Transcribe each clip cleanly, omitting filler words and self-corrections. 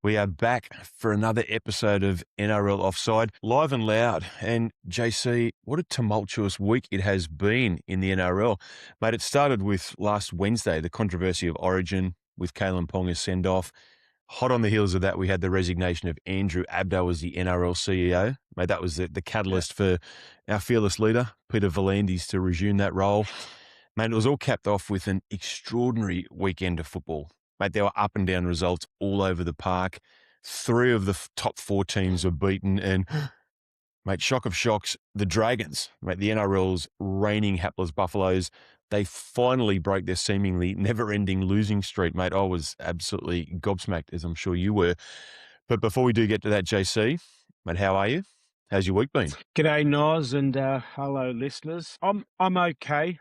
We are back for another episode of NRL Offside, live and loud. And JC, what a tumultuous week it has been in the NRL. Mate, it started with last Wednesday, the controversy of Origin with Kalen Ponga's send-off. Hot on the heels of that, we had the resignation of Andrew Abdo as the NRL CEO. Mate, that was the catalyst for our fearless leader, Peter V'landys, to resume that role. Mate, it was all capped off with an extraordinary weekend of football. Mate, there were up and down results all over the park. 3 of the top 4 teams were beaten. And, mate, shock of shocks, the Dragons, mate, the NRL's reigning hapless Buffaloes, they finally broke their seemingly never-ending losing streak, mate. I was absolutely gobsmacked, as I'm sure you were. But before we do get to that, JC, mate, how are you? How's your week been? G'day, Noz, and hello, listeners. I'm okay,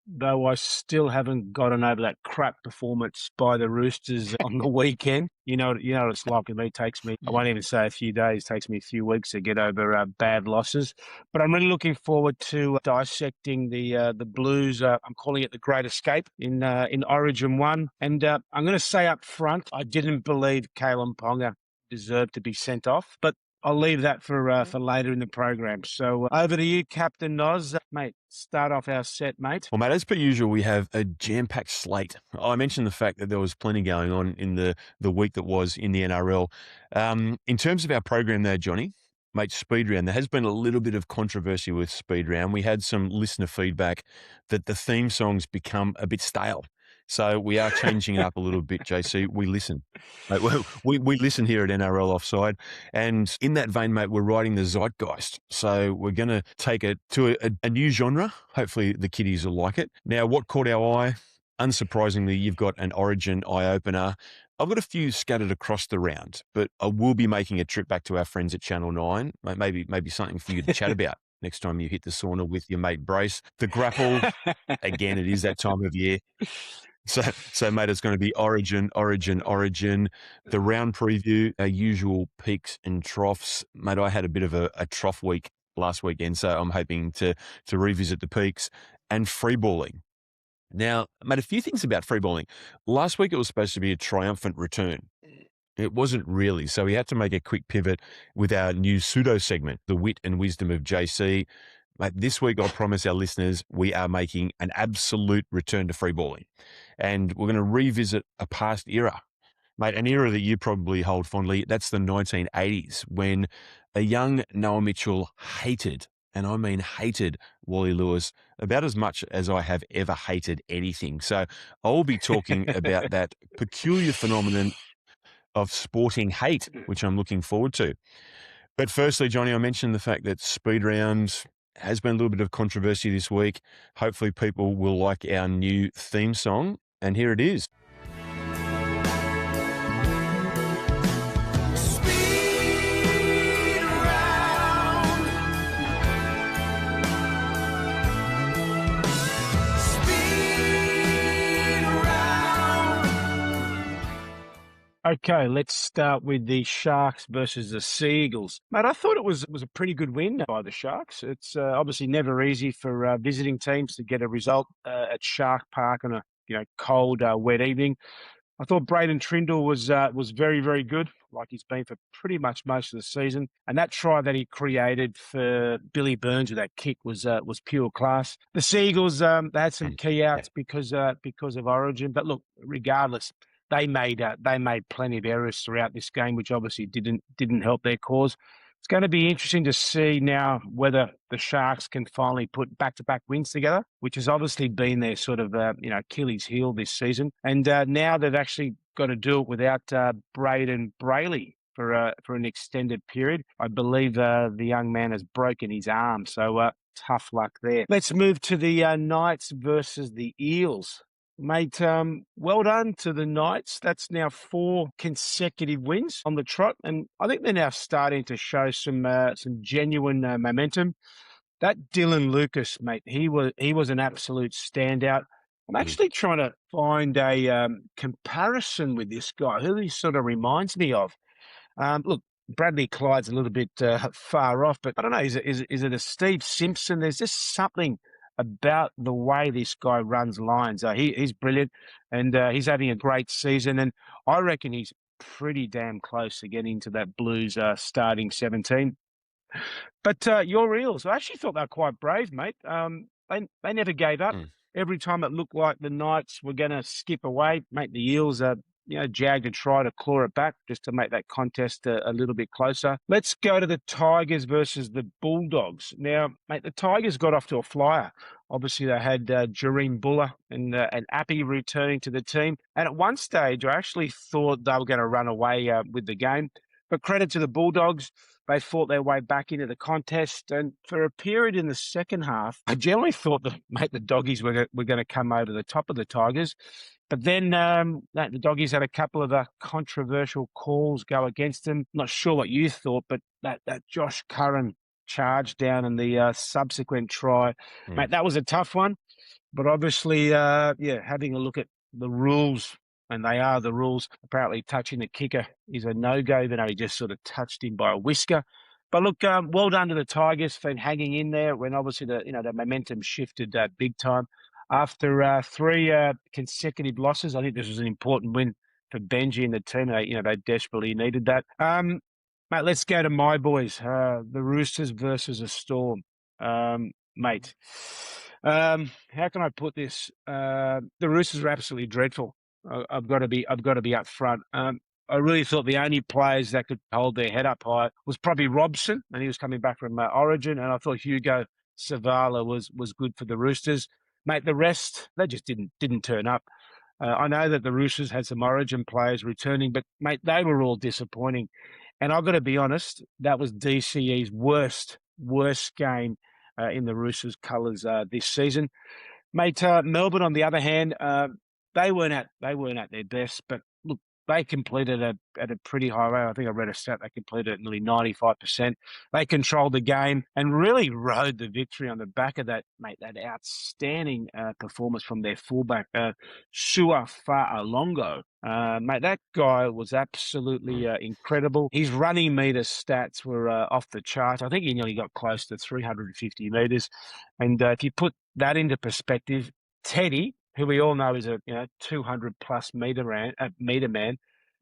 though I still haven't gotten over that crap performance by the Roosters on the weekend. You know what it's like with me. It takes me, I won't even say a few days, it takes me a few weeks to get over bad losses. But I'm really looking forward to dissecting the Blues. I'm calling it the Great Escape in Origin 1. And I'm going to say up front, I didn't believe Kalen Ponga deserved to be sent off, but I'll leave that for later in the program. So over to you, Captain Noz. Mate, start off our set, mate. Well, mate, as per usual, we have a jam-packed slate. I mentioned the fact that there was plenty going on in the week that was in the NRL. In terms of our program there, Johnny, mate, Speed Round, there has been a little bit of controversy with Speed Round. We had some listener feedback that the theme songs become a bit stale. So we are changing it up a little bit, JC. We listen. Mate, we listen here at NRL Offside. And in that vein, mate, we're riding the zeitgeist. So we're going to take it to a new genre. Hopefully the kiddies will like it. Now, what caught our eye? Unsurprisingly, you've got an Origin eye-opener. I've got a few scattered across the round, but I will be making a trip back to our friends at Channel 9. Maybe something for you to chat about next time you hit the sauna with your mate Brace. The grapple, again, it is that time of year. So, mate, it's going to be Origin. The round preview, our usual peaks and troughs. Mate, I had a bit of a trough week last weekend, so I'm hoping to revisit the peaks and freeballing. Now, mate, a few things about freeballing. Last week, it was supposed to be a triumphant return. It wasn't really, so we had to make a quick pivot with our new pseudo segment, the wit and wisdom of JC. Mate, this week, I promise our listeners, we are making an absolute return to freeballing. And we're going to revisit a past era. Mate, an era that you probably hold fondly. That's the 1980s, when a young Noah Mitchell hated, and I mean hated, Wally Lewis about as much as I have ever hated anything. So I'll be talking about that peculiar phenomenon of sporting hate, which I'm looking forward to. But firstly, Johnny, I mentioned the fact that Speed Round has been a little bit of controversy this week. Hopefully people will like our new theme song, and here it is. Speed round. Speed round. Okay, let's start with the Sharks versus the Seagulls. Mate, I thought it was a pretty good win by the Sharks. It's obviously never easy for visiting teams to get a result at Shark Park on a cold, wet evening. I thought Braden Trindle was very, very good, like he's been for pretty much most of the season. And that try that he created for Billy Burns with that kick was pure class. The Seagulls they had some key outs because of Origin, but look, regardless, they made plenty of errors throughout this game, which obviously didn't help their cause. It's going to be interesting to see now whether the Sharks can finally put back-to-back wins together, which has obviously been their sort of Achilles heel this season. And now they've actually got to do it without Braden Brayley for an extended period. I believe the young man has broken his arm, so tough luck there. Let's move to the Knights versus the Eels. Mate, well done to the Knights. That's now 4 consecutive wins on the trot, and I think they're now starting to show some genuine momentum. That Dylan Lucas, mate, he was an absolute standout. I'm actually trying to find a comparison with this guy, who he sort of reminds me of. Look, Bradley Clyde's a little bit far off, but I don't know, is it a Steve Simpson? There's just something about the way this guy runs lines. He's brilliant, and he's having a great season. And I reckon he's pretty damn close to getting to that Blues starting 17. But your Eels, I actually thought they were quite brave, mate. They never gave up. Mm. Every time it looked like the Knights were going to skip away, mate, the Eels jagged and try to claw it back just to make that contest a little bit closer. Let's go to the Tigers versus the Bulldogs. Now, mate, the Tigers got off to a flyer. Obviously, they had Jareen Buller and Appy returning to the team. And at one stage, I actually thought they were going to run away with the game. But credit to the Bulldogs. They fought their way back into the contest, and for a period in the second half, I generally thought that, mate, the Doggies were going to come over the top of the Tigers. But then the Doggies had a couple of controversial calls go against them. Not sure what you thought, but that Josh Curran charge down in the subsequent try, mate, that was a tough one. But obviously, having a look at the rules, and they are the rules, apparently touching the kicker is a no-go, even though he just sort of touched him by a whisker. But look, well done to the Tigers for hanging in there when obviously the momentum shifted big time. After three consecutive losses, I think this was an important win for Benji and the team. They desperately needed that. Mate, let's go to my boys, the Roosters versus the Storm. Mate, how can I put this? The Roosters are absolutely dreadful. I've got to be upfront. I really thought the only players that could hold their head up high was probably Robson, and he was coming back from Origin, and I thought Hugo Savala was good for the Roosters. Mate, the rest, they just didn't turn up. I know that the Roosters had some Origin players returning, but, mate, they were all disappointing. And I've got to be honest, that was DCE's worst game in the Roosters' colours this season. Mate, Melbourne, on the other hand, they weren't at their best, but look, they completed at a pretty high rate. I think I read a stat they completed at nearly 95%. They controlled the game and really rode the victory on the back of that, mate, that outstanding performance from their fullback, Sua Fa'alongo. Mate, that guy was absolutely incredible. His running meter stats were off the chart. I think he nearly got close to 350 meters. And if you put that into perspective, Teddy, who we all know is a 200-plus meter man,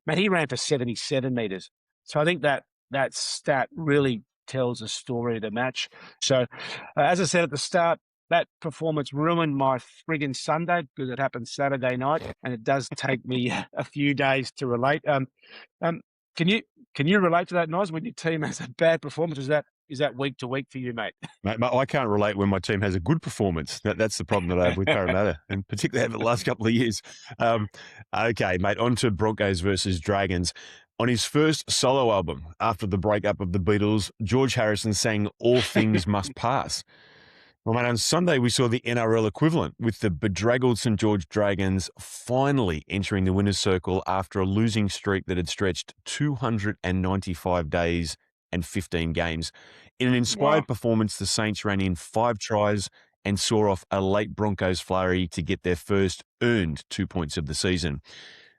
mate, he ran for 77 meters. So I think that stat really tells a story of the match. So as I said at the start, that performance ruined my friggin' Sunday because it happened Saturday night, and it does take me a few days to relate. Can you relate to that, Noz, when your team has a bad performance? Is that week to week for you, mate? Mate, I can't relate when my team has a good performance. That's the problem that I have with Parramatta, and particularly over the last couple of years. Okay, mate, on to Broncos versus Dragons. On his first solo album after the breakup of the Beatles, George Harrison sang All Things Must Pass. Well, mate, on Sunday, we saw the NRL equivalent with the bedraggled St George Dragons finally entering the winner's circle after a losing streak that had stretched 295 days and 15 games. In an inspired performance, the Saints ran in 5 tries and saw off a late Broncos flurry to get their first earned 2 points of the season.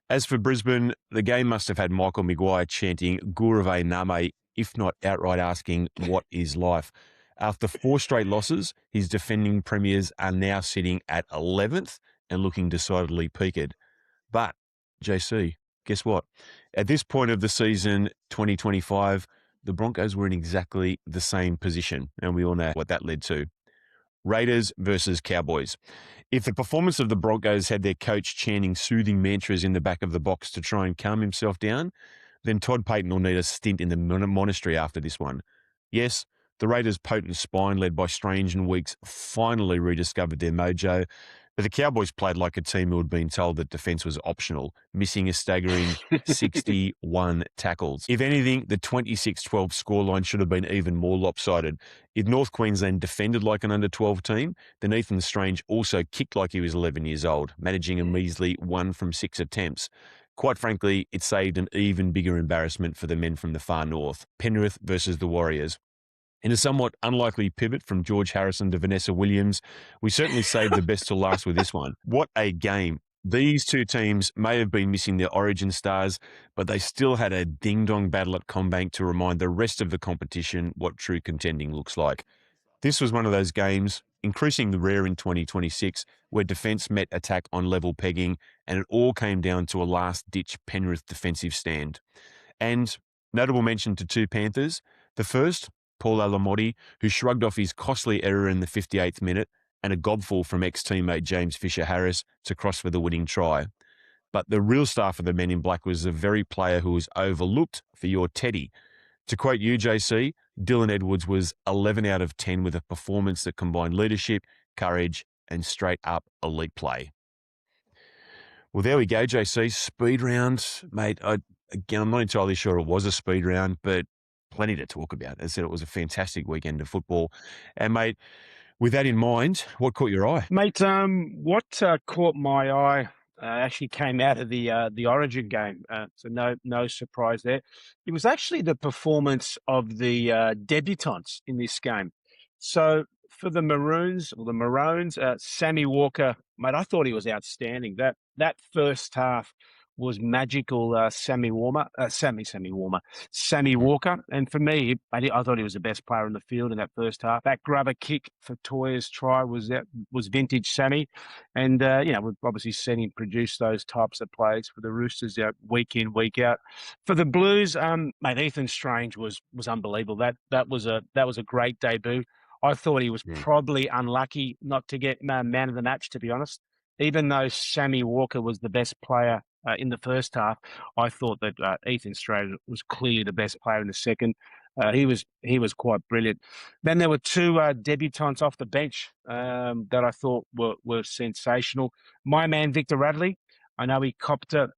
As for Brisbane, the game must have had Michael Maguire chanting Gurave Name, if not outright asking, what is life? After 4 straight losses, his defending premiers are now sitting at 11th and looking decidedly peaked. But, JC, guess what? At this point of the season, 2025, the Broncos were in exactly the same position, and we all know what that led to. Raiders versus Cowboys. If the performance of the Broncos had their coach chanting soothing mantras in the back of the box to try and calm himself down, then Todd Payten will need a stint in the monastery after this one. Yes, the Raiders' potent spine, led by Strange and Weeks, finally rediscovered their mojo, but the Cowboys played like a team who had been told that defence was optional, missing a staggering 61 tackles. If anything, the 26-12 scoreline should have been even more lopsided. If North Queensland defended like an under-12 team, then Ethan Strange also kicked like he was 11 years old, managing a measly 1 from 6 attempts. Quite frankly, it saved an even bigger embarrassment for the men from the far north. Penrith versus the Warriors. In a somewhat unlikely pivot from George Harrison to Vanessa Williams, we certainly saved the best till last with this one. What a game. These two teams may have been missing their origin stars, but they still had a ding-dong battle at CommBank to remind the rest of the competition what true contending looks like. This was one of those games increasingly rare in 2026, where defence met attack on level pegging, and it all came down to a last-ditch Penrith defensive stand. And notable mention to two Panthers. The first, Paul Alamotti, who shrugged off his costly error in the 58th minute and a gobful from ex-teammate James Fisher-Harris to cross for the winning try. But the real star for the Men in Black was the very player who was overlooked for your Teddy. To quote you, JC, Dylan Edwards was 11 out of 10 with a performance that combined leadership, courage, and straight-up elite play. Well, there we go, JC. Speed round, mate. Again, I'm not entirely sure it was a speed round, but plenty to talk about. As I said, it was a fantastic weekend of football. And, mate, with that in mind, what caught your eye? Mate, what caught my eye actually came out of the Origin game, so no surprise there. It was actually the performance of the debutants in this game. So for the Maroons, Sammy Walker, mate, I thought he was outstanding. That first half was magical. Sammy Walker, and for me, I thought he was the best player in the field in that first half. That grubber kick for Toya's try was vintage Sammy, and we've obviously seen him produce those types of plays for the Roosters week in, week out. For the Blues, mate, Ethan Strange was unbelievable. That was a great debut. I thought he was probably unlucky not to get man of the match, to be honest. Even though Sammy Walker was the best player in the first half, I thought that Ethan Strange was clearly the best player in the second. He was quite brilliant. Then there were two debutants off the bench that I thought were sensational. My man, Victor Radley, I know he copped a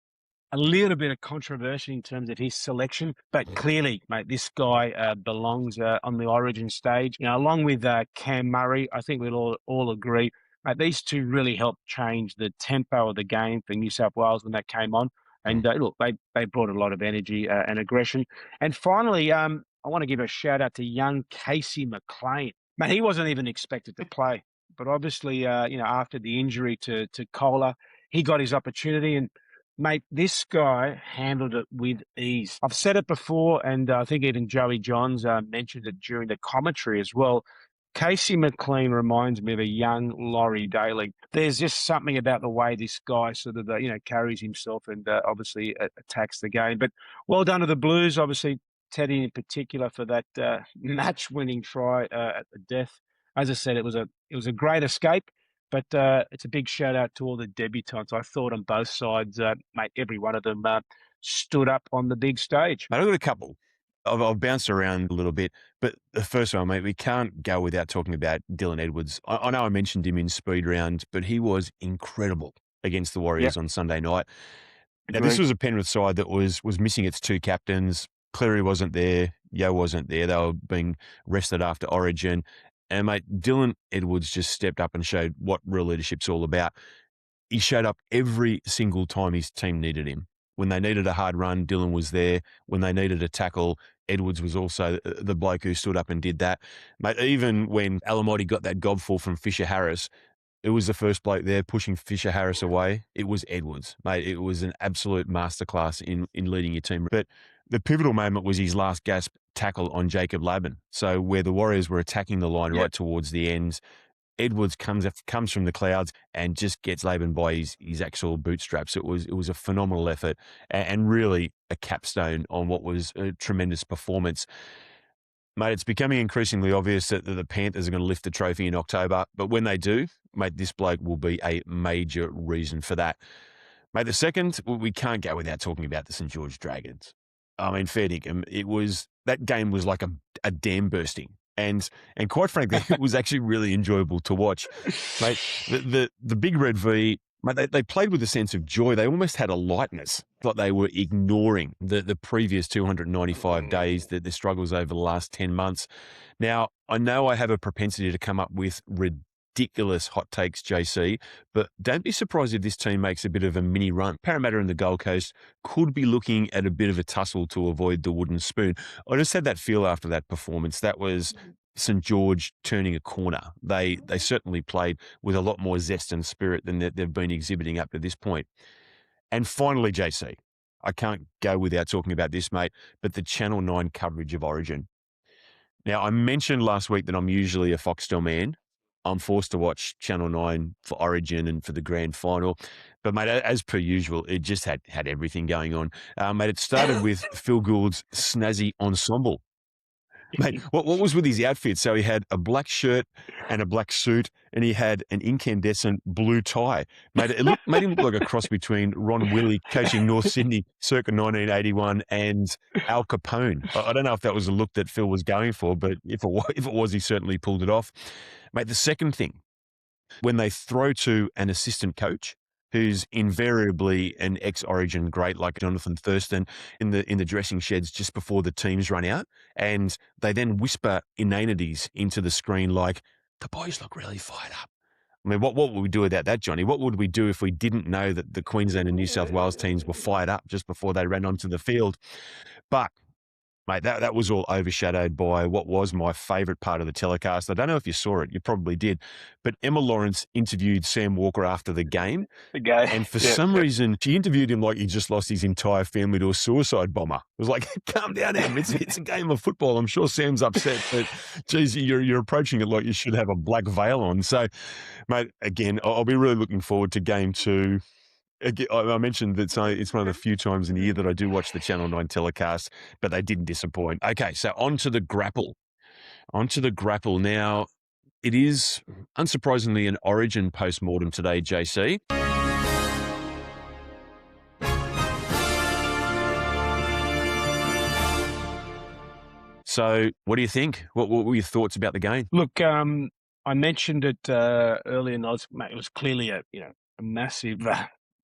little bit of controversy in terms of his selection, but clearly, mate, this guy belongs on the Origin stage. Along with Cam Murray, I think we'll all agree. These two really helped change the tempo of the game for New South Wales when that came on. And look, they brought a lot of energy and aggression. And finally, I want to give a shout out to young Casey McLean. Man, he wasn't even expected to play, but obviously, after the injury to Kohler, he got his opportunity. And mate, this guy handled it with ease. I've said it before, and I think even Joey Johns mentioned it during the commentary as well. Casey McLean reminds me of a young Laurie Daly. There's just something about the way this guy sort of, carries himself and obviously attacks the game. But well done to the Blues, obviously Teddy in particular for that match-winning try at the death. As I said, it was a great escape, but it's a big shout out to all the debutants. I thought on both sides, mate, every one of them stood up on the big stage. Mate, I've got a couple. I've bounced around a little bit, but the first one, mate, we can't go without talking about Dylan Edwards. I know I mentioned him in speed round, but he was incredible against the Warriors on Sunday night. Now, this was a Penrith side that was missing its two captains. Cleary wasn't there. Yo wasn't there. They were being rested after Origin. And, mate, Dylan Edwards just stepped up and showed what real leadership's all about. He showed up every single time his team needed him. When they needed a hard run, Dylan was there. When they needed a tackle, Edwards was also the bloke who stood up and did that. Mate, even when Alamotti got that gobful from Fisher-Harris, it was the first bloke there pushing Fisher-Harris away. It was Edwards. Mate, it was an absolute masterclass in leading your team. But the pivotal moment was his last gasp tackle on Jacob Laban. So where the Warriors were attacking the line right towards the end, Edwards comes from the clouds and just gets Laban by his actual bootstraps. It was a phenomenal effort and really a capstone on what was a tremendous performance. Mate, it's becoming increasingly obvious that the Panthers are going to lift the trophy in October, but when they do, mate, this bloke will be a major reason for that. Mate, the second, we can't go without talking about the St. George Dragons. I mean, fair dinkum, that game was like a dam bursting. And quite frankly, it was actually really enjoyable to watch. Mate, the Big Red V, mate, they played with a sense of joy. They almost had a lightness, like they were ignoring the previous 295 days, the struggles over the last 10 months. Now, I know I have a propensity to come up with ridiculous hot takes, JC, but don't be surprised if this team makes a bit of a mini run. Parramatta and the Gold Coast could be looking at a bit of a tussle to avoid the wooden spoon. I just had that feel after that performance. That was St. George turning a corner. They certainly played with a lot more zest and spirit than they've been exhibiting up to this point. And finally, JC, I can't go without talking about this, mate, but the Channel 9 coverage of Origin. Now, I mentioned last week that I'm usually a Foxtel man. I'm forced to watch Channel 9 for Origin and for the grand final. But, mate, as per usual, it just had everything going on. Mate, it started with Phil Gould's snazzy ensemble. Mate, what was with his outfit? So he had a black shirt and a black suit, and he had an incandescent blue tie. Mate, made him look like a cross between Ron Willey coaching North Sydney circa 1981 and Al Capone. I don't know if that was a look that Phil was going for, but if it was, he certainly pulled it off. Mate, the second thing, when they throw to an assistant coach who's invariably an ex-Origin great like Jonathan Thurston in the dressing sheds just before the teams run out, and they then whisper inanities into the screen like, the boys look really fired up. I mean, what would we do without that, Johnny? What would we do if we didn't know that the Queensland and New South Wales teams were fired up just before they ran onto the field? But mate, that was all overshadowed by what was my favourite part of the telecast. I don't know if you saw it. You probably did. But Emma Lawrence interviewed Sam Walker after the game. And for some reason, she interviewed him like he just lost his entire family to a suicide bomber. It was like, calm down, Em. It's a game of football. I'm sure Sam's upset, but, geez, you're approaching it like you should have a black veil on. So, mate, again, I'll be really looking forward to game 2. Again, I mentioned that it's one of the few times in the year that I do watch the Channel 9 telecast, but they didn't disappoint. Okay, so on to the grapple. Now, it is, unsurprisingly, an Origin post-mortem today, JC. So what do you think? What were your thoughts about the game? Look, I mentioned it earlier, and it was clearly a massive,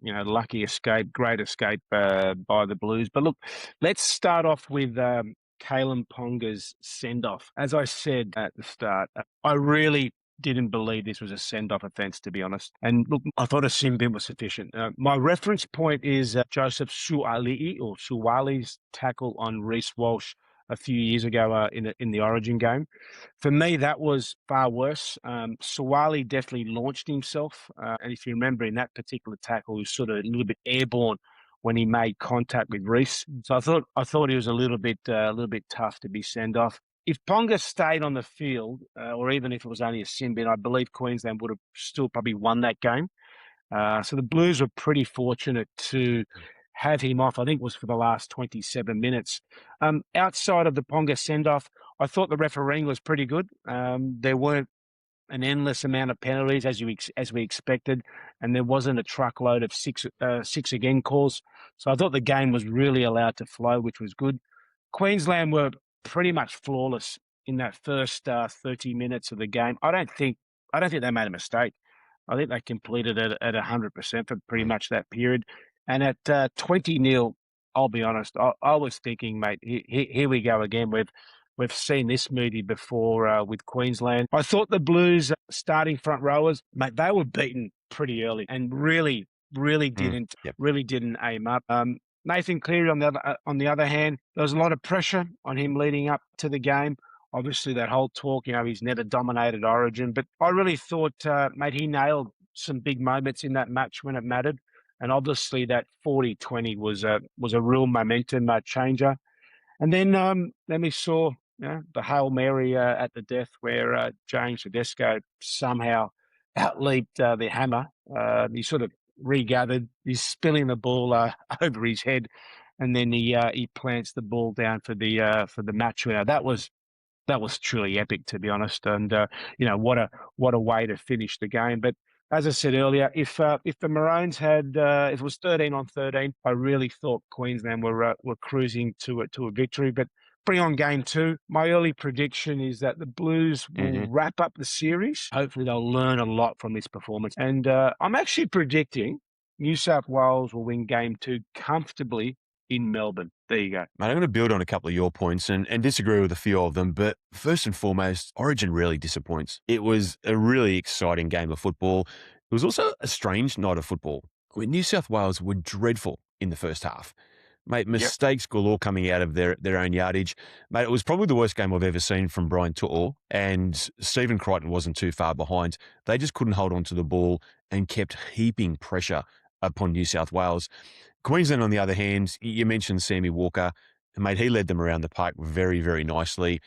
lucky escape, great escape by the Blues. But look, let's start off with Kalen Ponga's send-off. As I said at the start, I really didn't believe this was a send-off offence, to be honest. And look, I thought a sin bin was sufficient. My reference point is Joseph Suwali's tackle on Reece Walsh a few years ago in the Origin game. For me, that was far worse. Suwali definitely launched himself, and if you remember, in that particular tackle, he was sort of a little bit airborne when he made contact with Reece. So I thought he was a little bit tough to be sent off. If Ponga stayed on the field, or even if it was only a sin bin, I believe Queensland would have still probably won that game. So the Blues were pretty fortunate to have him off. I think it was for the last 27 minutes. Outside of the Ponga send-off, I thought the refereeing was pretty good. There weren't an endless amount of penalties as we expected, and there wasn't a truckload of six again calls. So I thought the game was really allowed to flow, which was good. Queensland were pretty much flawless in that first 30 minutes of the game. I don't think they made a mistake. I think they completed it at 100% for pretty much that period. And at 20-0, I'll be honest, I was thinking, mate, here we go again. We've seen this movie before with Queensland. I thought the Blues starting front rowers, mate, they were beaten pretty early and really didn't aim up. Nathan Cleary, on the other hand, there was a lot of pressure on him leading up to the game. Obviously, that whole talk, he's never dominated Origin, but I really thought, mate, he nailed some big moments in that match when it mattered. And obviously that 40-20 was a real momentum changer. And then we saw the Hail Mary at the death where James Tedesco somehow outleaped the hammer. He sort of regathered. He's spilling the ball over his head, and then he plants the ball down for the match winner. That was truly epic, to be honest. And what a way to finish the game. But as I said earlier, if the Maroons had if it was 13-13, I really thought Queensland were cruising to a victory. But bring on game 2. My early prediction is that the Blues will wrap up the series. Hopefully, they'll learn a lot from this performance. And I'm actually predicting New South Wales will win game 2 comfortably in Melbourne. There you go. Mate, I'm going to build on a couple of your points and disagree with a few of them, but first and foremost, Origin really disappoints. It was a really exciting game of football. It was also a strange night of football. New South Wales were dreadful in the first half. Mate, mistakes galore coming out of their own yardage. Mate, it was probably the worst game I've ever seen from Brian To'o, and Stephen Crichton wasn't too far behind. They just couldn't hold on to the ball and kept heaping pressure upon New South Wales. Queensland, on the other hand, you mentioned Sammy Walker. Mate, he led them around the park very, very nicely.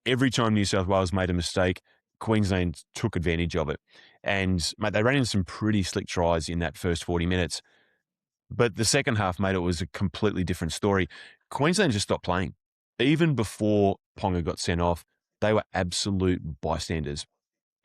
Every time New South Wales made a mistake, Queensland took advantage of it. And, mate, they ran in some pretty slick tries in that first 40 minutes. But the second half, mate, it was a completely different story. Queensland just stopped playing. Even before Ponga got sent off, they were absolute bystanders.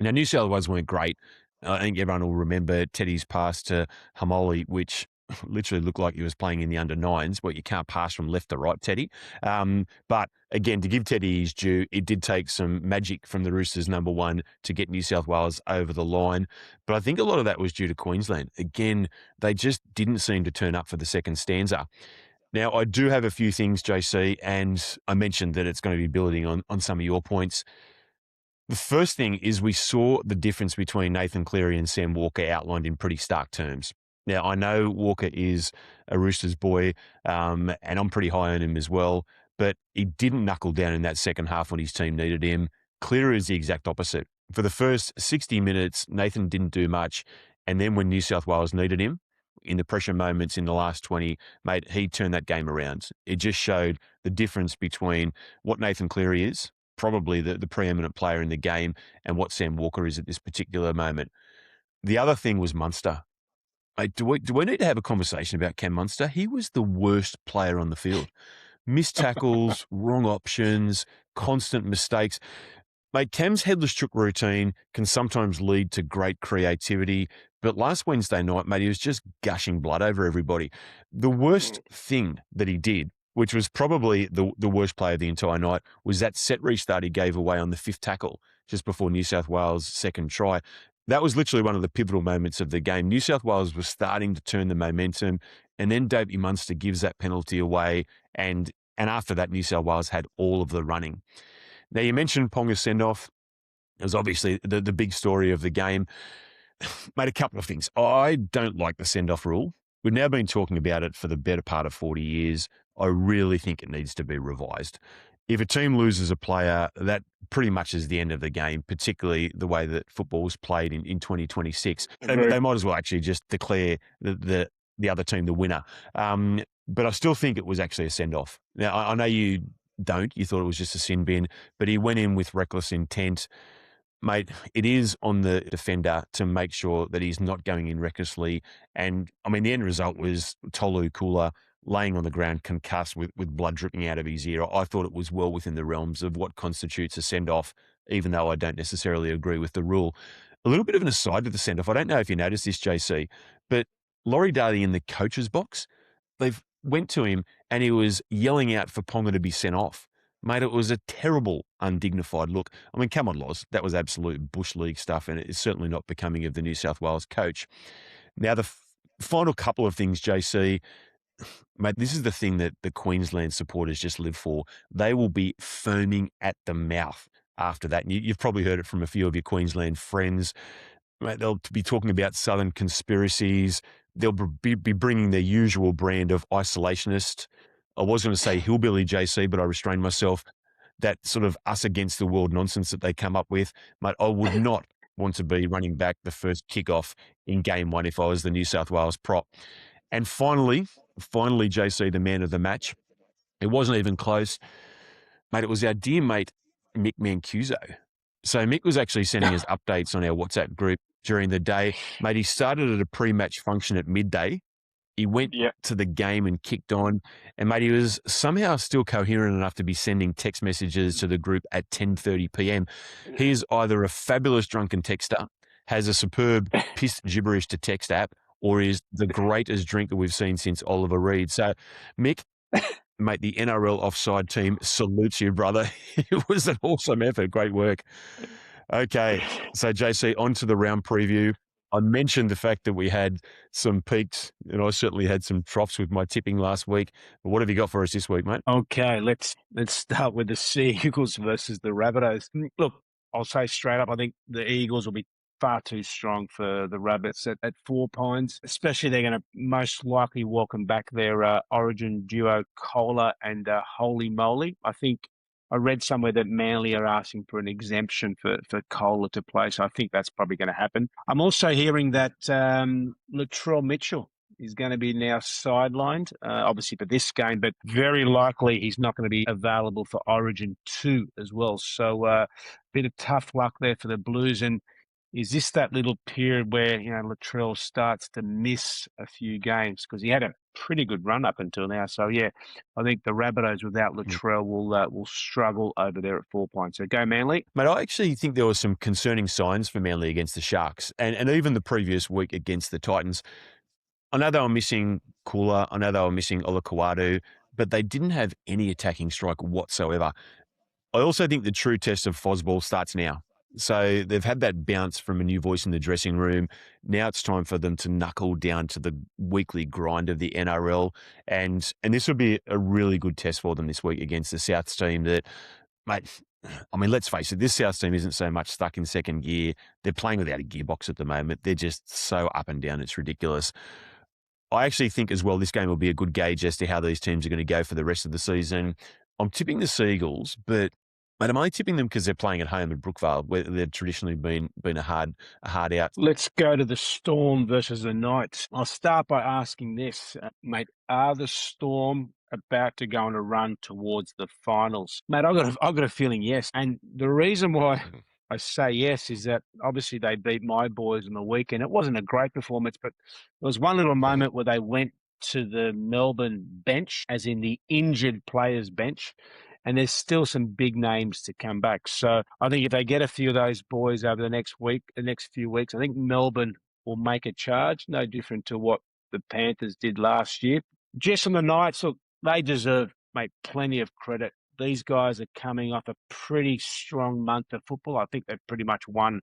Now, New South Wales weren't great. I think everyone will remember Teddy's pass to Hamoli, which literally looked like he was playing in the under-9s, but you can't pass from left to right, Teddy. But again, to give Teddy his due, it did take some magic from the Roosters' number one to get New South Wales over the line. But I think a lot of that was due to Queensland. Again, they just didn't seem to turn up for the second stanza. Now, I do have a few things, JC, and I mentioned that it's going to be building on some of your points. The first thing is we saw the difference between Nathan Cleary and Sam Walker outlined in pretty stark terms. Now, I know Walker is a Roosters boy, and I'm pretty high on him as well, but he didn't knuckle down in that second half when his team needed him. Cleary is the exact opposite. For the first 60 minutes, Nathan didn't do much, and then when New South Wales needed him, in the pressure moments in the last 20, mate, he turned that game around. It just showed the difference between what Nathan Cleary is, probably the preeminent player in the game, and what Sam Walker is at this particular moment. The other thing was Munster. Do we need to have a conversation about Cam Munster? He was the worst player on the field. Missed tackles, wrong options, constant mistakes. Mate, Cam's headless chook routine can sometimes lead to great creativity, but last Wednesday night, mate, he was just gushing blood over everybody. The worst thing that he did, which was probably the worst play of the entire night, was that set restart he gave away on the fifth tackle just before New South Wales' second try. That was literally one of the pivotal moments of the game. New South Wales was starting to turn the momentum, and then Davey Munster gives that penalty away, and after that, New South Wales had all of the running. Now, you mentioned Ponga's send-off. It was obviously the big story of the game. Made a couple of things. I don't like the send-off rule. We've now been talking about it for the better part of 40 years. I really think it needs to be revised. If a team loses a player, that pretty much is the end of the game, particularly the way that football was played in 2026. They might as well actually just declare the other team the winner. But I still think it was actually a send-off. Now, I know you don't. You thought it was just a sin bin, but he went in with reckless intent. Mate, it is on the defender to make sure that he's not going in recklessly. And, I mean, the end result was Tolu Kula laying on the ground concussed with blood dripping out of his ear. I thought it was well within the realms of what constitutes a send-off, even though I don't necessarily agree with the rule. A little bit of an aside to the send-off. I don't know if you noticed this, JC, but Laurie Daly in the coach's box, they've went to him and he was yelling out for Ponga to be sent off. Mate, it was a terrible, undignified look. I mean, come on, Loz. That was absolute Bush League stuff, and it's certainly not becoming of the New South Wales coach. Now, the final couple of things, JC, mate, this is the thing that the Queensland supporters just live for. They will be foaming at the mouth after that. And you've probably heard it from a few of your Queensland friends. Mate, they'll be talking about Southern conspiracies. They'll be bringing their usual brand of isolationist. I was going to say hillbilly, JC, but I restrained myself. That sort of us against the world nonsense that they come up with. Mate, I would not want to be running back the first kickoff in game one if I was the New South Wales prop. And finally, JC, the man of the match. It wasn't even close. Mate, it was our dear mate, Mick Mancuso. So Mick was actually sending us updates on our WhatsApp group during the day. Mate, he started at a pre-match function at midday. He went to the game and kicked on. And, mate, he was somehow still coherent enough to be sending text messages to the group at 10:30 p.m. He is either a fabulous drunken texter, has a superb pissed gibberish to text app, or is the greatest drinker we've seen since Oliver Reed. So, Mick, mate, the NRL offside team salutes you, brother. It was an awesome effort. Great work. Okay, so, JC, on to the round preview. I mentioned the fact that we had some peaks, and I certainly had some troughs with my tipping last week. But what have you got for us this week, mate? Okay, let's start with the Sea Eagles versus the Rabbitohs. Look, I'll say straight up, I think the Eagles will be far too strong for the Rabbits at 4 Pines. Especially they're going to most likely welcome back their Origin duo Kohler and Holy Moly. I think I read somewhere that Manly are asking for an exemption for Kohler to play, so I think that's probably going to happen. I'm also hearing that Latrell Mitchell is going to be now sidelined, obviously for this game, but very likely he's not going to be available for Origin 2 as well. So bit of tough luck there for the Blues. And is this that little period where, Latrell starts to miss a few games? Because he had a pretty good run up until now. So, yeah, I think the Rabbitohs without Latrell will struggle over there at 4 points. So go Manly. Mate, I actually think there were some concerning signs for Manly against the Sharks and even the previous week against the Titans. I know they were missing Kula. I know they were missing Olakawadu, but they didn't have any attacking strike whatsoever. I also think the true test of Fosball starts now. So they've had that bounce from a new voice in the dressing room. Now it's time for them to knuckle down to the weekly grind of the NRL. And this would be a really good test for them this week against the Souths team that, mate, I mean, let's face it, this South team isn't so much stuck in second gear. They're playing without a gearbox at the moment. They're just so up and down. It's ridiculous. I actually think as well this game will be a good gauge as to how these teams are going to go for the rest of the season. I'm tipping the Seagulls, but mate, I'm only tipping them because they're playing at home at Brookvale, where they've traditionally been a hard out. Let's go to the Storm versus the Knights. I'll start by asking this, mate. Are the Storm about to go on a run towards the finals? Mate, I've got a feeling yes. And the reason why I say yes is that obviously they beat my boys on the weekend. It wasn't a great performance, but there was one little moment where they went to the Melbourne bench, as in the injured players bench, and there's still some big names to come back. So I think if they get a few of those boys over the next few weeks, I think Melbourne will make a charge, no different to what the Panthers did last year. Just on the Knights, look, they deserve, mate, plenty of credit. These guys are coming off a pretty strong month of football. I think they've pretty much won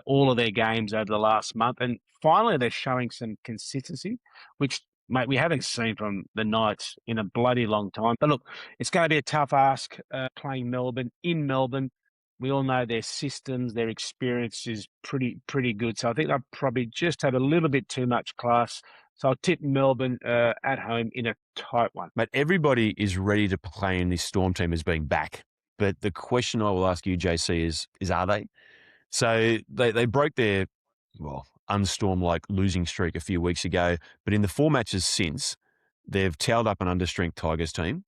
all of their games over the last month. And finally, they're showing some consistency, which, mate, we haven't seen from the Knights in a bloody long time. But look, it's going to be a tough ask playing Melbourne in Melbourne. We all know their systems, their experience is pretty good. So I think they'll probably just have a little bit too much class. So I'll tip Melbourne at home in a tight one. Mate, everybody is ready to play in this Storm team as being back. But the question I will ask you, JC, is are they? So they broke their, unstorm-like losing streak a few weeks ago. But in the 4 matches since, they've towed up an understrength Tigers team.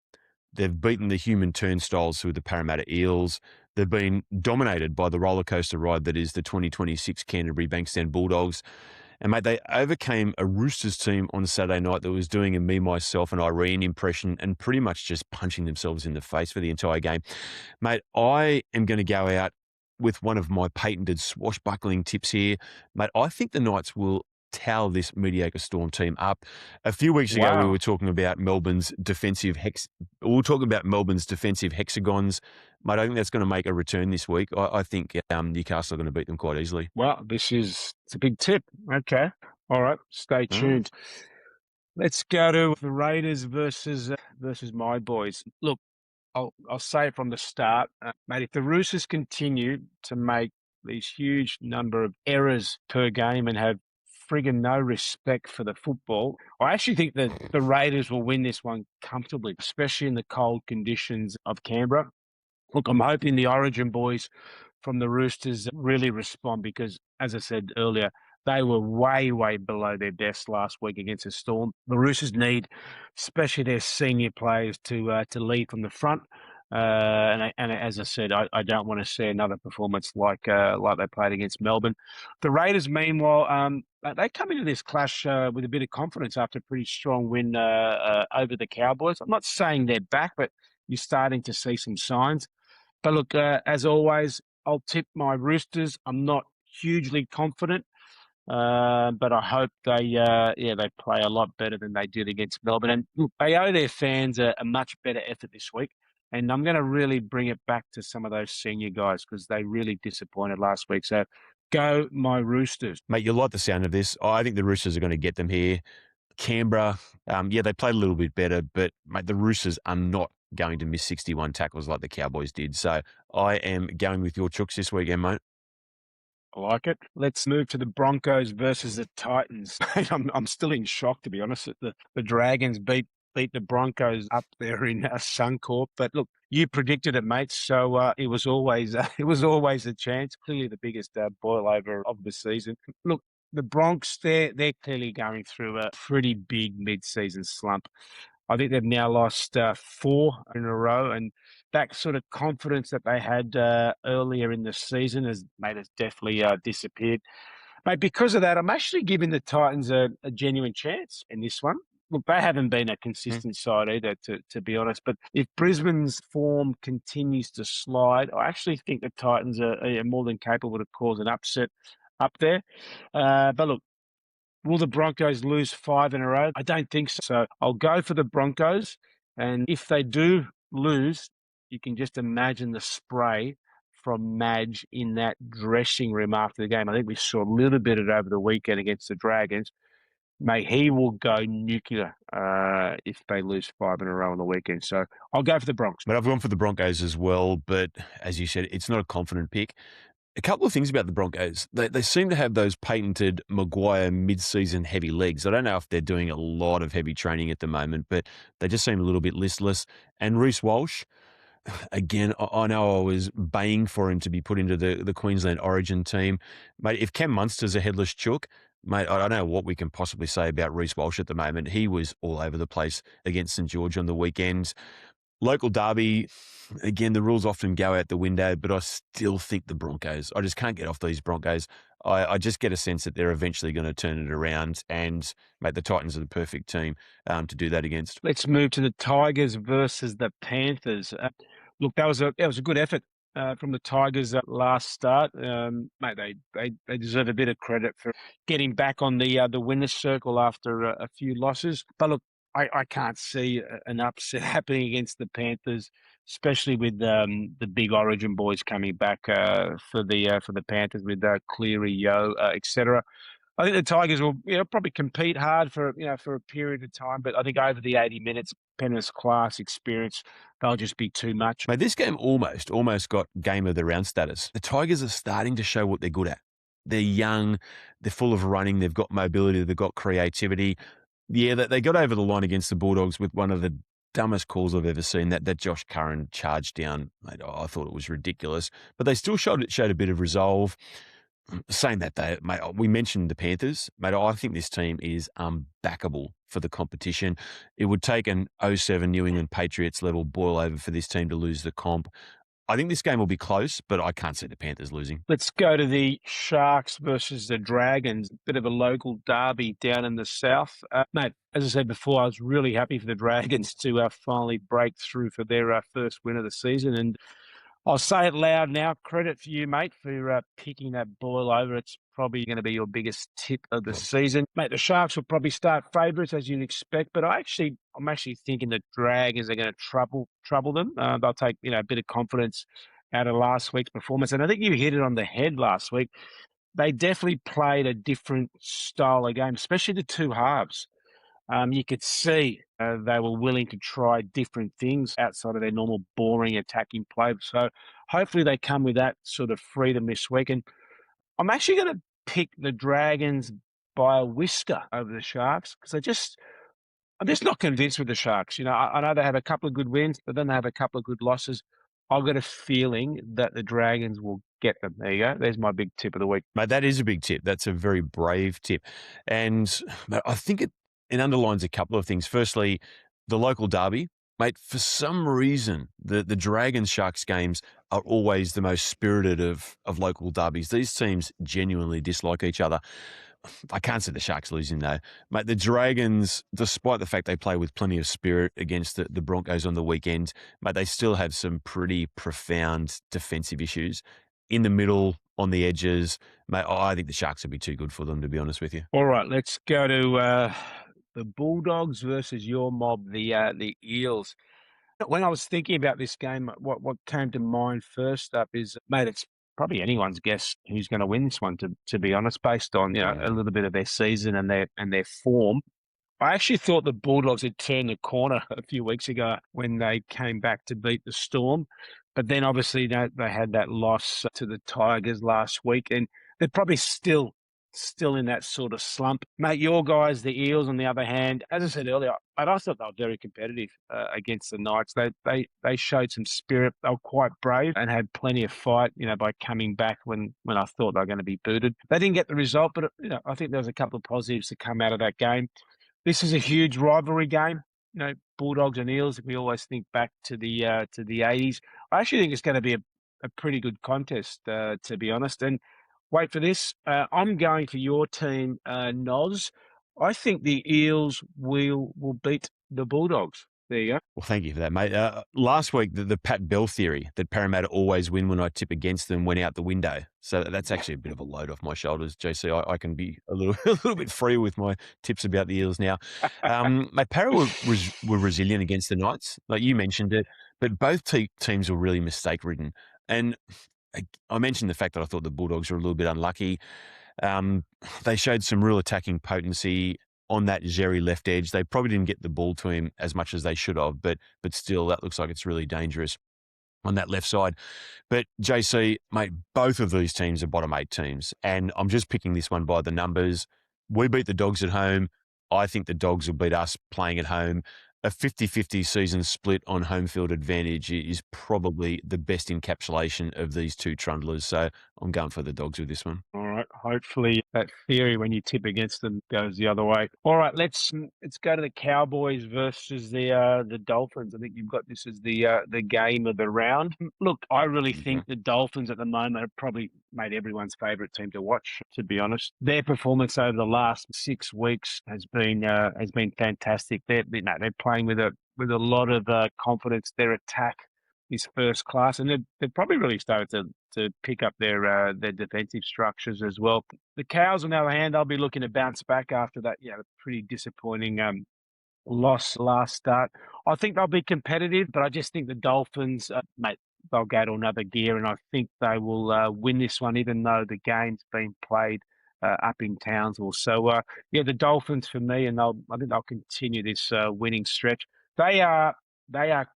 They've beaten the human turnstiles with the Parramatta Eels. They've been dominated by the roller coaster ride that is the 2026 Canterbury Bankstown Bulldogs. And, mate, they overcame a Roosters team on Saturday night that was doing a me, myself, and Irene impression and pretty much just punching themselves in the face for the entire game. Mate, I am going to go out with one of my patented swashbuckling tips here. Mate, I think the Knights will towel this mediocre Storm team up. A few weeks ago, we were talking about Melbourne's defensive hexagons. Mate, I think that's going to make a return this week. I think Newcastle are going to beat them quite easily. Well, it's a big tip. Okay. All right. Stay tuned. Let's go to the Raiders versus my boys. Look, I'll say it from the start, mate, if the Roosters continue to make these huge number of errors per game and have friggin' no respect for the football, I actually think that the Raiders will win this one comfortably, especially in the cold conditions of Canberra. Look, I'm hoping the Origin boys from the Roosters really respond because, as I said earlier, they were way, way below their best last week against the Storm. The Roosters need, especially their senior players, to lead from the front. And as I said, I don't want to see another performance like they played against Melbourne. The Raiders, meanwhile, they come into this clash with a bit of confidence after a pretty strong win over the Cowboys. I'm not saying they're back, but you're starting to see some signs. But look, as always, I'll tip my Roosters. I'm not hugely confident. But I hope they play a lot better than they did against Melbourne. And look, they owe their fans a much better effort this week. And I'm going to really bring it back to some of those senior guys because they really disappointed last week. So go my Roosters. Mate, you like the sound of this. I think the Roosters are going to get them here. Canberra, they played a little bit better, but mate, the Roosters are not going to miss 61 tackles like the Cowboys did. So I am going with your chooks this weekend, mate. I like it. Let's move to the Broncos versus the Titans. I'm still in shock, to be honest. The Dragons beat the Broncos up there in Suncorp. But look, you predicted it, mate. So it was always a chance. Clearly, the biggest boil over of the season. Look, the Bronx, they're clearly going through a pretty big mid-season slump. I think they've now lost 4 in a row, and that sort of confidence that they had earlier in the season has definitely disappeared. Mate, because of that, I'm actually giving the Titans a genuine chance in this one. Look, they haven't been a consistent side either, to be honest. But if Brisbane's form continues to slide, I actually think the Titans are more than capable of causing an upset up there. But look, will the Broncos lose 5 in a row? I don't think so. So I'll go for the Broncos. And if they do lose, you can just imagine the spray from Madge in that dressing room after the game. I think we saw a little bit of it over the weekend against the Dragons. Mate, he will go nuclear if they lose 5 in a row on the weekend. So I'll go for the Broncos. But I've gone for the Broncos as well. But as you said, it's not a confident pick. A couple of things about the Broncos. They seem to have those patented Maguire mid-season heavy legs. I don't know if they're doing a lot of heavy training at the moment, but they just seem a little bit listless. And Reece Walsh, again, I know I was baying for him to be put into the Queensland Origin team. Mate, if Cam Munster's a headless chook, mate, I don't know what we can possibly say about Reece Walsh at the moment. He was all over the place against St George on the weekend. Local derby, again, the rules often go out the window, but I still think the Broncos. I just can't get off these Broncos. I just get a sense that they're eventually going to turn it around, and mate, the Titans are the perfect team to do that against. Let's move to the Tigers versus the Panthers. Look, that was a good effort from the Tigers last start. Mate, they deserve a bit of credit for getting back on the winner's circle after a few losses. But look, I can't see an upset happening against the Panthers, especially with the big Origin boys coming back for the Panthers with Cleary, Yo, etc. I think the Tigers will probably compete hard for a period of time, but I think over the 80 minutes, Penrith's class, experience, they'll just be too much. Mate, this game almost got game of the round status. The Tigers are starting to show what they're good at. They're young, they're full of running, they've got mobility, they've got creativity. Yeah, they got over the line against the Bulldogs with one of the dumbest calls I've ever seen. That Josh Curran charge down, mate, I thought it was ridiculous. But they still showed a bit of resolve. Saying that, though, mate, we mentioned the Panthers. Mate, I think this team is unbackable for the competition. It would take an 07 New England Patriots level boil over for this team to lose the comp. I think this game will be close, but I can't see the Panthers losing. Let's go to the Sharks versus the Dragons. Bit of a local derby down in the south. Mate, as I said before, I was really happy for the Dragons to finally break through for their first win of the season. And I'll say it loud now. Credit for you, mate, for picking that boil over. It's probably going to be your biggest tip of the season. Mate, the Sharks will probably start favourites, as you'd expect, but I'm actually thinking the Dragons are going to trouble them. They'll take a bit of confidence out of last week's performance. And I think you hit it on the head last week. They definitely played a different style of game, especially the two halves. You could see they were willing to try different things outside of their normal boring attacking play. So hopefully they come with that sort of freedom this week. And I'm actually going to pick the Dragons by a whisker over the Sharks because I'm just not convinced with the Sharks. I know they have a couple of good wins, but then they have a couple of good losses. I've got a feeling that the Dragons will get them. There you go. There's my big tip of the week. Mate, that is a big tip. That's a very brave tip. And mate, I think it underlines a couple of things. Firstly, the local derby. Mate, for some reason, the Dragons-Sharks games are always the most spirited of local derbies. These teams genuinely dislike each other. I can't see the Sharks losing, though. Mate, the Dragons, despite the fact they play with plenty of spirit against the Broncos on the weekend, mate, they still have some pretty profound defensive issues. In the middle, on the edges, mate, I think the Sharks would be too good for them, to be honest with you. All right, let's go to the Bulldogs versus your mob, the Eels. When I was thinking about this game, what came to mind first up is, mate, it's probably anyone's guess who's going to win this one, to be honest, based on a little bit of their season and their form. I actually thought the Bulldogs had turned the corner a few weeks ago when they came back to beat the Storm. But then obviously they had that loss to the Tigers last week, and they're probably still still in that sort of slump. Mate, your guys, the Eels, on the other hand, as I said earlier, I thought they were very competitive against the Knights. They showed some spirit. They were quite brave and had plenty of fight, by coming back when I thought they were going to be booted. They didn't get the result, but, I think there was a couple of positives to come out of that game. This is a huge rivalry game. Bulldogs and Eels. We always think back to the 80s. I actually think it's going to be a pretty good contest, to be honest. And wait for this. I'm going for your team, Noz. I think the Eels will beat the Bulldogs. There you go. Well, thank you for that, mate. Last week, the Pat Bell theory that Parramatta always win when I tip against them went out the window. So that's actually a bit of a load off my shoulders, JC. I can be a little bit freer with my tips about the Eels now. Mate, Parra were resilient against the Knights, like you mentioned it, but both teams were really mistake-ridden. And I mentioned the fact that I thought the Bulldogs were a little bit unlucky. They showed some real attacking potency on that Jerry left edge. They probably didn't get the ball to him as much as they should have, but still, that looks like it's really dangerous on that left side. But JC, mate, both of these teams are bottom 8 teams, and I'm just picking this one by the numbers. We beat the Dogs at home. I think the Dogs will beat us playing at home. A 50-50 season split on home field advantage is probably the best encapsulation of these two trundlers. So I'm going for the Dogs with this one. All right. Hopefully that theory when you tip against them goes the other way. All right. Let's go to the Cowboys versus the Dolphins. I think you've got this as the game of the round. Look, I really think the Dolphins at the moment have probably made everyone's favourite team to watch, to be honest. Their performance over the last 6 weeks has been fantastic. They're playing with a lot of confidence. Their attack is first class, and they've probably really started to pick up their defensive structures as well. The Cows, on the other hand, they'll be looking to bounce back after that pretty disappointing loss last start. I think they'll be competitive, but I just think the Dolphins, mate, they'll go to another gear, and I think they will win this one, even though the game's been played up in Townsville. So, the Dolphins for me, and I think they'll continue this winning stretch. They are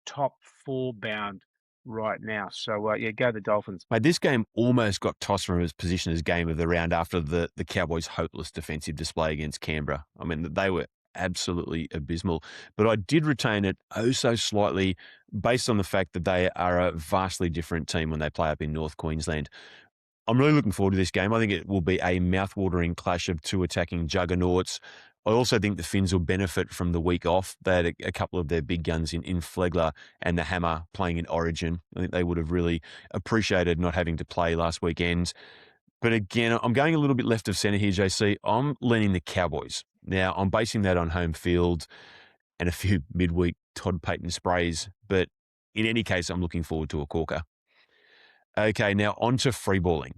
top 4 bound right now. So, go the Dolphins. Mate, this game almost got tossed from its position as game of the round after the Cowboys' hopeless defensive display against Canberra. I mean, they were absolutely abysmal. But I did retain it so slightly based on the fact that they are a vastly different team when they play up in North Queensland. I'm really looking forward to this game. I think it will be a mouth-watering clash of two attacking juggernauts. I also think the Finns will benefit from the week off. They had a couple of their big guns in Flegler and the Hammer playing in Origin. I think they would have really appreciated not having to play last weekend. But again, I'm going a little bit left of centre here, JC. I'm leaning the Cowboys. Now, I'm basing that on home field and a few midweek Todd Payton sprays. But in any case, I'm looking forward to a corker. Okay, now on to free balling.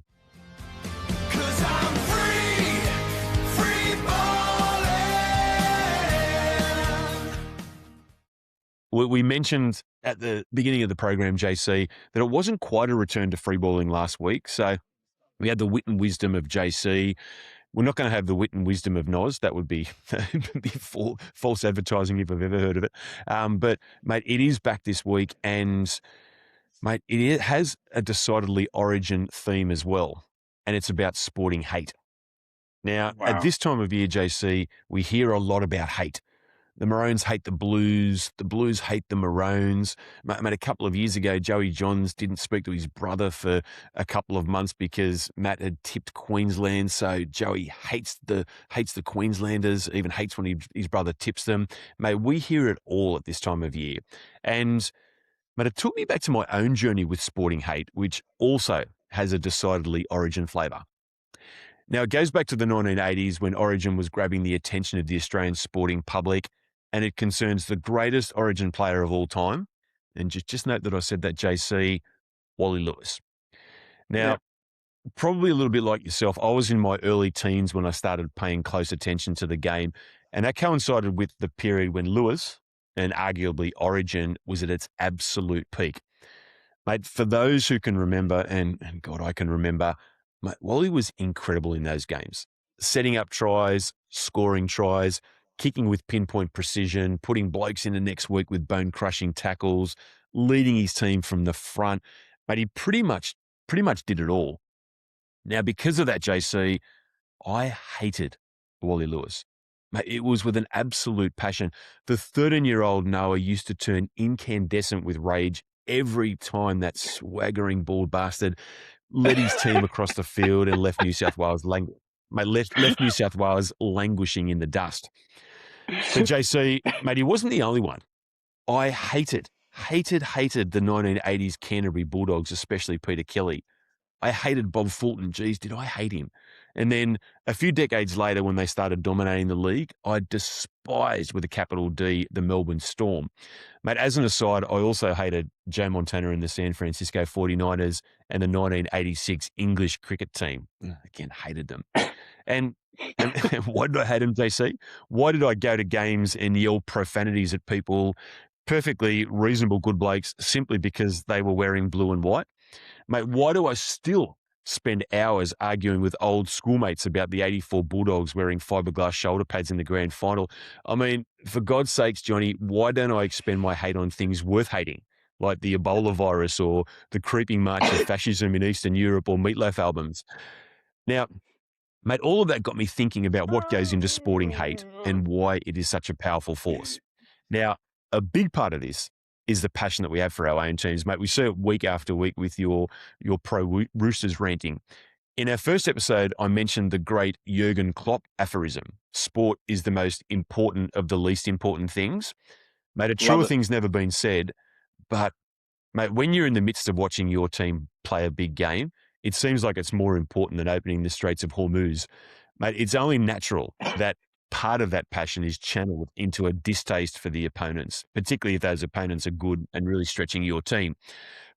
We mentioned at the beginning of the program, JC, that it wasn't quite a return to free balling last week. So we had the wit and wisdom of JC. We're not going to have the wit and wisdom of Noz. That would be false advertising if I've ever heard of it. But, mate, it is back this week, and mate, it has a decidedly Origin theme as well, and it's about sporting hate. Now, At this time of year, JC, we hear a lot about hate. The Maroons hate the Blues hate the Maroons. Mate, a couple of years ago, Joey Johns didn't speak to his brother for a couple of months because Matt had tipped Queensland, so Joey hates the Queenslanders, even hates when his brother tips them. Mate, we hear it all at this time of year. And but it took me back to my own journey with sporting hate, which also has a decidedly Origin flavour. Now, it goes back to the 1980s when Origin was grabbing the attention of the Australian sporting public, and it concerns the greatest Origin player of all time. And just note that I said that, JC, Wally Lewis. Now, Probably a little bit like yourself, I was in my early teens when I started paying close attention to the game, and that coincided with the period when Lewis, and arguably Origin, was at its absolute peak. Mate, for those who can remember, and God, I can remember, mate, Wally was incredible in those games. Setting up tries, scoring tries, kicking with pinpoint precision, putting blokes in the next week with bone-crushing tackles, leading his team from the front. Mate, he pretty much did it all. Now, because of that, JC, I hated Wally Lewis. Mate, it was with an absolute passion. The 13-year-old Noah used to turn incandescent with rage every time that swaggering bald bastard led his team across the field and left New South Wales left New South Wales languishing in the dust. But JC, mate, he wasn't the only one. I hated the 1980s Canterbury Bulldogs, especially Peter Kelly. I hated Bob Fulton. Geez, did I hate him? And then a few decades later, when they started dominating the league, I despised, with a capital D, the Melbourne Storm. Mate, as an aside, I also hated Joe Montana and the San Francisco 49ers and the 1986 English cricket team. Again, hated them. And why did I hate them, JC? Why did I go to games and yell profanities at people, perfectly reasonable good blokes, simply because they were wearing blue and white? Mate, why do I still spend hours arguing with old schoolmates about the 84 Bulldogs wearing fiberglass shoulder pads in the grand final? I mean, for God's sakes, Johnny, why don't I expend my hate on things worth hating, like the Ebola virus or the creeping march of fascism in Eastern Europe or Meatloaf albums? Now, mate, all of that got me thinking about what goes into sporting hate and why it is such a powerful force. Now, a big part of this is the passion that we have for our own teams, mate. We see it week after week with your pro Roosters ranting. In our first episode, I mentioned the great Jurgen Klopp aphorism: sport is the most important of the least important things. Mate, a truer thing's never been said, but mate, when you're in the midst of watching your team play a big game, it seems like it's more important than opening the Straits of Hormuz. Mate, it's only natural that part of that passion is channeled into a distaste for the opponents, particularly if those opponents are good and really stretching your team.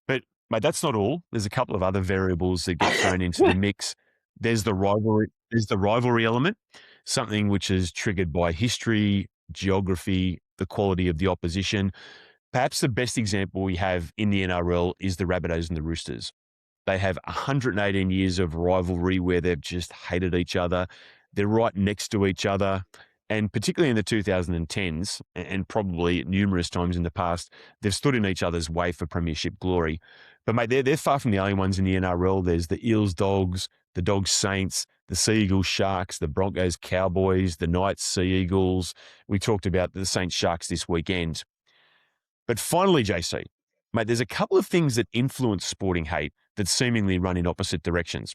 But, mate, that's not all. There's a couple of other variables that get thrown into the mix. There's the rivalry element, something which is triggered by history, geography, the quality of the opposition. Perhaps the best example we have in the NRL is the Rabbitohs and the Roosters. They have 118 years of rivalry where they've just hated each other. They're right next to each other. And particularly in the 2010s, and probably numerous times in the past, they've stood in each other's way for premiership glory. But, mate, they're far from the only ones in the NRL. There's the Eels Dogs, the Dogs Saints, the Sea Eagles Sharks, the Broncos Cowboys, the Knights Sea Eagles. We talked about the Saints Sharks this weekend. But finally, JC, mate, there's a couple of things that influence sporting hate that seemingly run in opposite directions.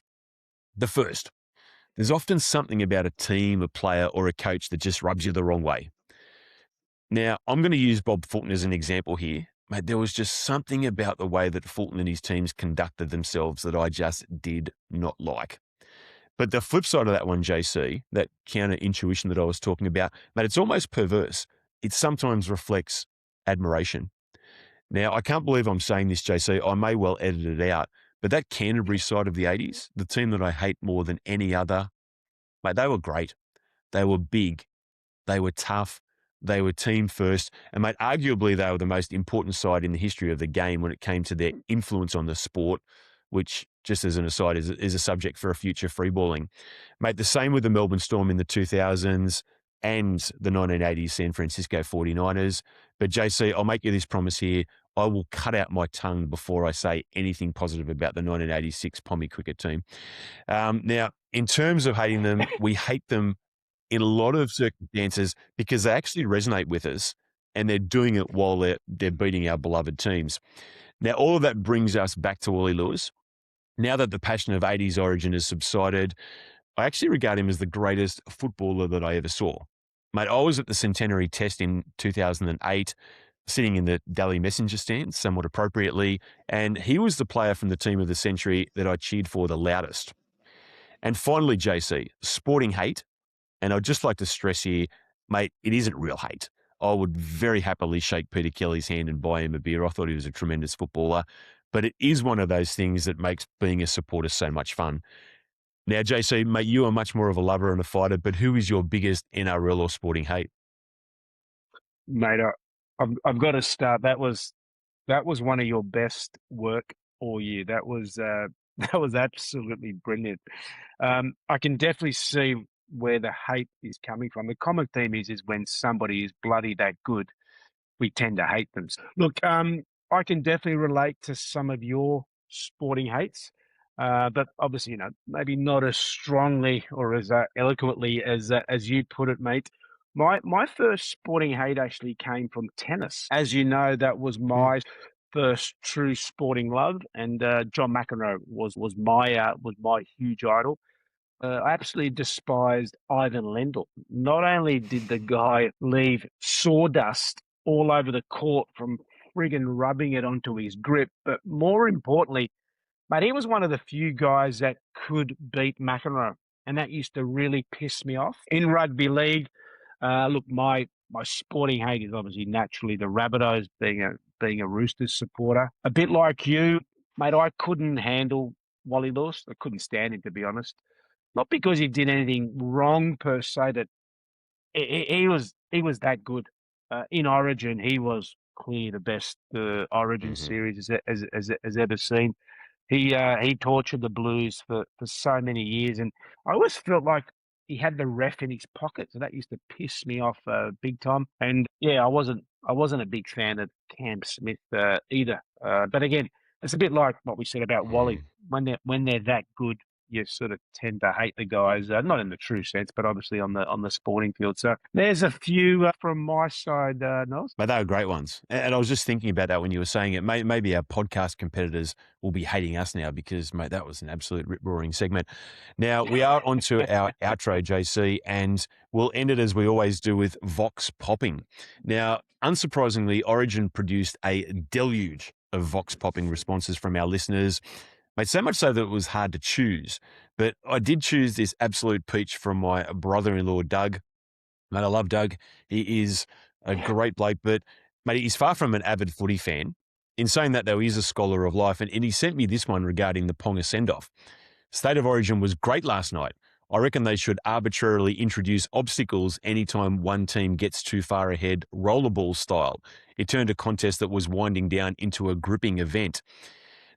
The first, there's often something about a team, a player, or a coach that just rubs you the wrong way. Now, I'm going to use Bob Fulton as an example here. Mate, there was just something about the way that Fulton and his teams conducted themselves that I just did not like. But the flip side of that one, JC, that counter intuition that I was talking about, mate, it's almost perverse. It sometimes reflects admiration. Now, I can't believe I'm saying this, JC. I may well edit it out. But that Canterbury side of the 80s, the team that I hate more than any other, mate, they were great. They were big. They were tough. They were team first. And, mate, arguably they were the most important side in the history of the game when it came to their influence on the sport, which, just as an aside, is a subject for a future freeballing. Mate, the same with the Melbourne Storm in the 2000s and the 1980s San Francisco 49ers. But, JC, I'll make you this promise here. I will cut out my tongue before I say anything positive about the 1986 Pommy cricket team. Now, in terms of hating them, we hate them in a lot of circumstances because they actually resonate with us and they're doing it while they're beating our beloved teams. Now, all of that brings us back to Wally Lewis. Now that the passion of 80s Origin has subsided, I actually regard him as the greatest footballer that I ever saw. Mate, I was at the Centenary Test in 2008, sitting in the Daily Messenger stand, somewhat appropriately, and he was the player from the team of the century that I cheered for the loudest. And finally, JC, sporting hate, and I'd just like to stress here, mate, it isn't real hate. I would very happily shake Peter Kelly's hand and buy him a beer. I thought he was a tremendous footballer, but it is one of those things that makes being a supporter so much fun. Now, JC, mate, you are much more of a lover and a fighter, but who is your biggest NRL or sporting hate? Mate, I've got to start. That was one of your best work all year. That was absolutely brilliant. I can definitely see where the hate is coming from. The common theme is when somebody is bloody that good, we tend to hate them. Look, I can definitely relate to some of your sporting hates. but obviously, maybe not as strongly or as eloquently as you put it, mate. My first sporting hate actually came from tennis. As you know, that was my first true sporting love, and John McEnroe was my huge idol. I absolutely despised Ivan Lendl. Not only did the guy leave sawdust all over the court from friggin' rubbing it onto his grip, but more importantly, mate, he was one of the few guys that could beat McEnroe, and that used to really piss me off. In rugby league, look, my sporting hate is obviously naturally the Rabbitohs, being a Roosters supporter. A bit like you, mate, I couldn't handle Wally Lewis. I couldn't stand him, to be honest. Not because he did anything wrong per se, that he was that good. In Origin, he was clearly the best Origin series has ever seen. He tortured the Blues for so many years, and I always felt like he had the ref in his pocket, so that used to piss me off big time. And yeah, I wasn't a big fan of Cam Smith either. But again, it's a bit like what we said about Wally. When they're that good, you sort of tend to hate the guys, not in the true sense, but obviously on the sporting field. So there's a few from my side, Niles. But they were great ones. And I was just thinking about that when you were saying it. Maybe our podcast competitors will be hating us now because, mate, that was an absolute rip-roaring segment. Now, we are onto our outro, JC, and we'll end it as we always do with Vox Popping. Now, unsurprisingly, Origin produced a deluge of Vox Popping responses from our listeners. Mate, so much so that it was hard to choose. But I did choose this absolute peach from my brother-in-law, Doug. Mate, I love Doug. He is a great bloke, but, mate, he's far from an avid footy fan. In saying that, though, he is a scholar of life, and he sent me this one regarding the Ponga send-off. State of Origin was great last night. I reckon they should arbitrarily introduce obstacles anytime one team gets too far ahead, rollerball style. It turned a contest that was winding down into a gripping event.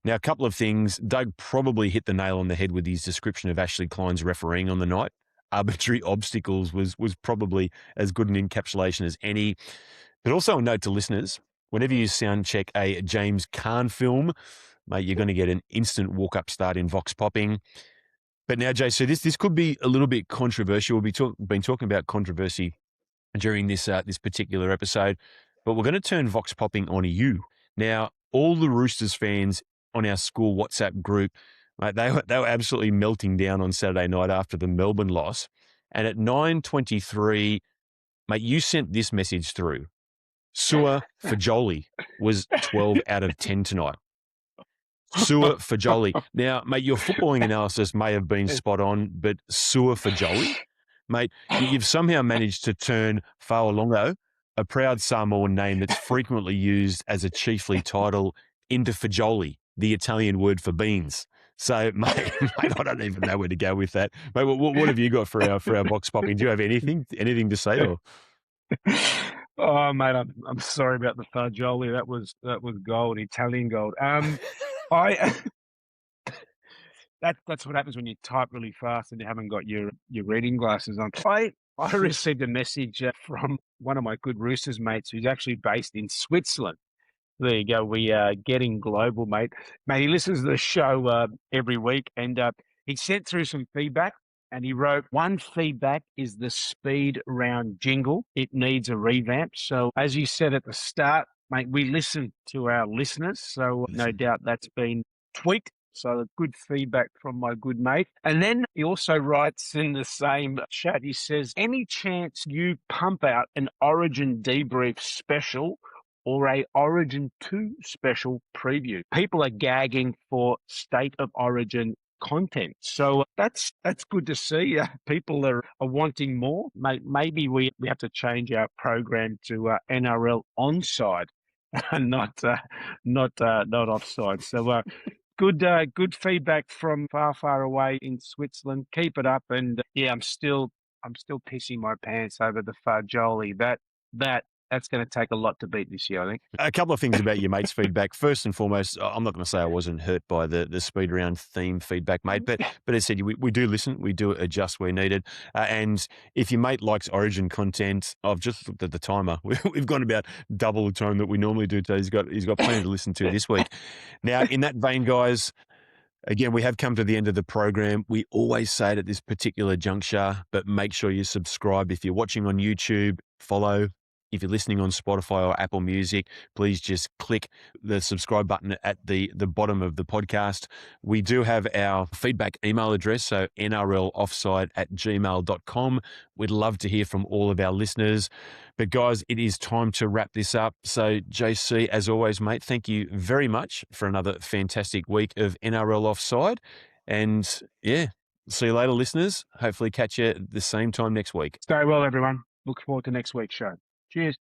Now, a couple of things. Doug probably hit the nail on the head with his description of Ashley Klein's refereeing on the night. Arbitrary obstacles was probably as good an encapsulation as any. But also a note to listeners, whenever you sound check a James Caan film, mate, you're going to get an instant walk-up start in Vox Popping. But now, Jay, so this could be a little bit controversial. We've been talking about controversy during this particular episode, but we're going to turn Vox Popping on you. Now, all the Roosters fans on our school WhatsApp group, mate, they were absolutely melting down on Saturday night after the Melbourne loss. And at 9:23, mate, you sent this message through. Sua Fajoli was 12 out of 10 tonight. Sua Fajoli. Now, mate, your footballing analysis may have been spot on, but Sua Fajoli? Mate, you've somehow managed to turn Fa'alongo, a proud Samoan name that's frequently used as a chiefly title, into Fajoli, the Italian word for beans. So, mate, I don't even know where to go with that. Mate, what have you got for our Vox Popping? Do you have anything to say? Or? Oh, mate, I'm sorry about the Fajoli. That was gold, Italian gold. That's what happens when you type really fast and you haven't got your reading glasses on. I received a message from one of my good Roosters mates who's actually based in Switzerland. There you go. We are getting global, mate. Mate, he listens to the show every week, and he sent through some feedback, and he wrote, one feedback is the speed round jingle. It needs a revamp. So as you said at the start, mate, we listen to our listeners, so no doubt that's been tweaked. So good feedback from my good mate. And then he also writes in the same chat, he says, any chance you pump out an Origin debrief special or a Origin 2 special preview? People are gagging for State of Origin content. So that's good to see. People are wanting more. Maybe we have to change our program to NRL onside and not offside. So good feedback from far away in Switzerland. Keep it up. And yeah, I'm still pissing my pants over the Fajoli. That's going to take a lot to beat this year, I think. A couple of things about your mate's feedback. First and foremost, I'm not going to say I wasn't hurt by the speed round theme feedback, mate, but as I said, we do listen. We do adjust where needed. And if your mate likes Origin content, I've just looked at the timer. We've gone about double the time that we normally do today. He's got plenty to listen to this week. Now, in that vein, guys, Again, we have come to the end of the program. We always say it at this particular juncture, but make sure you subscribe. If you're watching on YouTube, follow. If you're listening on Spotify or Apple Music, please just click the subscribe button at the bottom of the podcast. We do have our feedback email address, so nrloffside@gmail.com. We'd love to hear from all of our listeners. But guys, it is time to wrap this up. So JC, as always, mate, thank you very much for another fantastic week of NRL Offside. And yeah, see you later, listeners. Hopefully catch you at the same time next week. Stay well, everyone. Look forward to next week's show. Cheers.